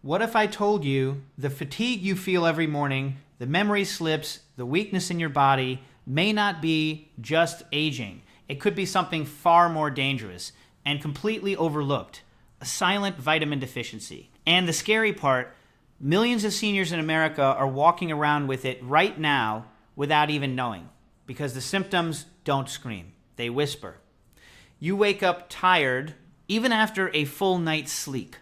What if I told you the fatigue you feel every morning, the memory slips, the weakness in your body may not be just aging? It could be something far more dangerous and completely overlooked, a silent vitamin deficiency. And the scary part, millions of seniors in America are walking around with it right now without even knowing, because the symptoms don't scream, they whisper. You wake up tired even after a full night's sleep.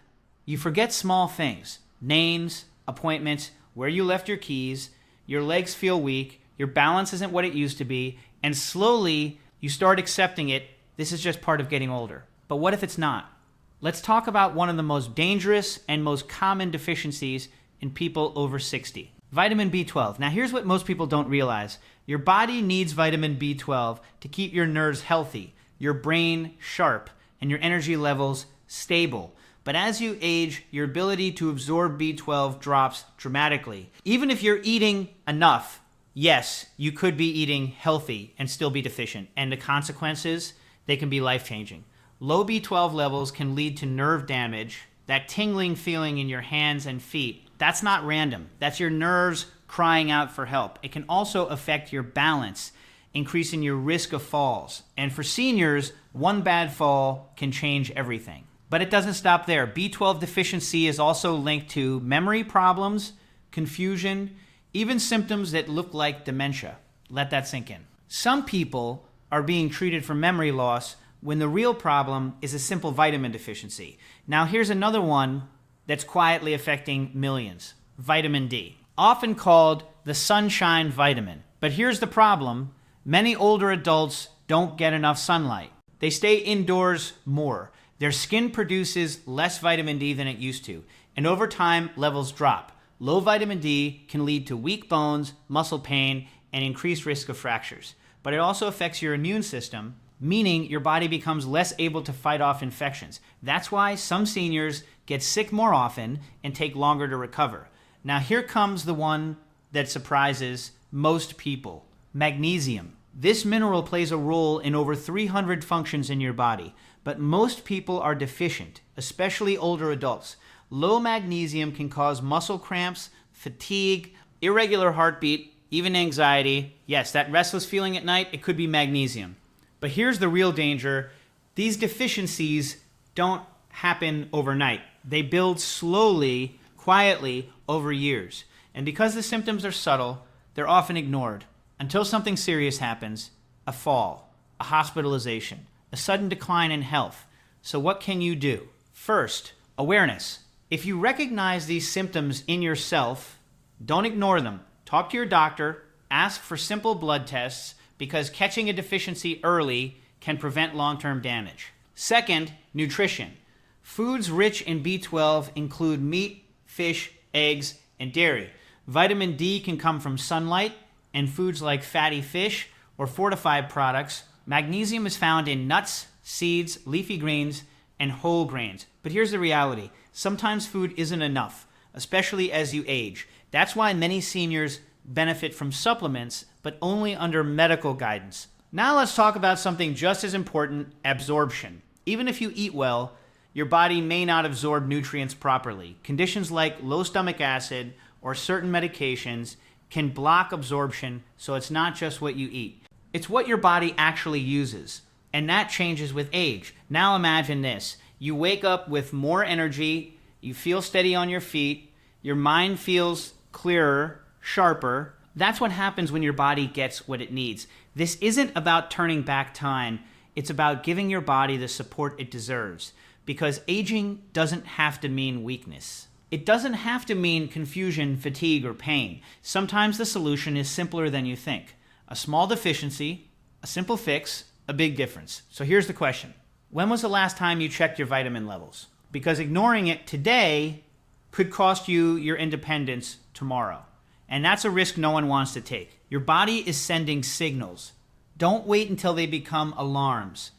You forget small things, names, appointments, where you left your keys, your legs feel weak, your balance isn't what it used to be, and slowly you start accepting it. This is just part of getting older. But what if it's not? Let's talk about one of the most dangerous and most common deficiencies in people over 60. Vitamin B12. Now here's what most people don't realize. Your body needs vitamin B12 to keep your nerves healthy, your brain sharp, and your energy levels stable. But as you age, your ability to absorb B12 drops dramatically. Even if you're eating enough, yes, you could be eating healthy and still be deficient. And the consequences, they can be life-changing. Low B12 levels can lead to nerve damage, that tingling feeling in your hands and feet. That's not random. That's your nerves crying out for help. It can also affect your balance, increasing your risk of falls. And for seniors, one bad fall can change everything. But it doesn't stop there. B12 deficiency is also linked to memory problems, confusion, even symptoms that look like dementia. Let that sink in. Some people are being treated for memory loss when the real problem is a simple vitamin deficiency. Now here's another one that's quietly affecting millions. Vitamin D, often called the sunshine vitamin. But here's the problem. Many older adults don't get enough sunlight. They stay indoors more. Their skin produces less vitamin D than it used to, and over time, levels drop. Low vitamin D can lead to weak bones, muscle pain, and increased risk of fractures. But it also affects your immune system, meaning your body becomes less able to fight off infections. That's why some seniors get sick more often and take longer to recover. Now here comes the one that surprises most people. Magnesium. This mineral plays a role in over 300 functions in your body, but most people are deficient, especially older adults. Low magnesium can cause muscle cramps, fatigue, irregular heartbeat, even anxiety. Yes, that restless feeling at night, it could be magnesium. But here's the real danger. These deficiencies don't happen overnight. They build slowly, quietly, over years. And because the symptoms are subtle, they're often ignored until something serious happens, a fall, a hospitalization, a sudden decline in health. So what can you do? First, awareness. If you recognize these symptoms in yourself, don't ignore them. Talk to your doctor, ask for simple blood tests, because catching a deficiency early can prevent long-term damage. Second, nutrition. Foods rich in B12 include meat, fish, eggs, and dairy. Vitamin D can come from sunlight and foods like fatty fish or fortified products. Magnesium is found in nuts, seeds, leafy greens, and whole grains. But here's the reality. Sometimes food isn't enough, especially as you age. That's why many seniors benefit from supplements, but only under medical guidance. Now let's talk about something just as important, absorption. Even if you eat well, your body may not absorb nutrients properly. Conditions like low stomach acid or certain medications can block absorption, so it's not just what you eat. It's what your body actually uses, and that changes with age. Now imagine this. You wake up with more energy, you feel steady on your feet, your mind feels clearer, sharper. That's what happens when your body gets what it needs. This isn't about turning back time. It's about giving your body the support it deserves, because aging doesn't have to mean weakness. It doesn't have to mean confusion, fatigue, or pain. Sometimes the solution is simpler than you think. A small deficiency, a simple fix, a big difference. So here's the question. When was the last time you checked your vitamin levels? Because ignoring it today could cost you your independence tomorrow. And that's a risk no one wants to take. Your body is sending signals. Don't wait until they become alarms.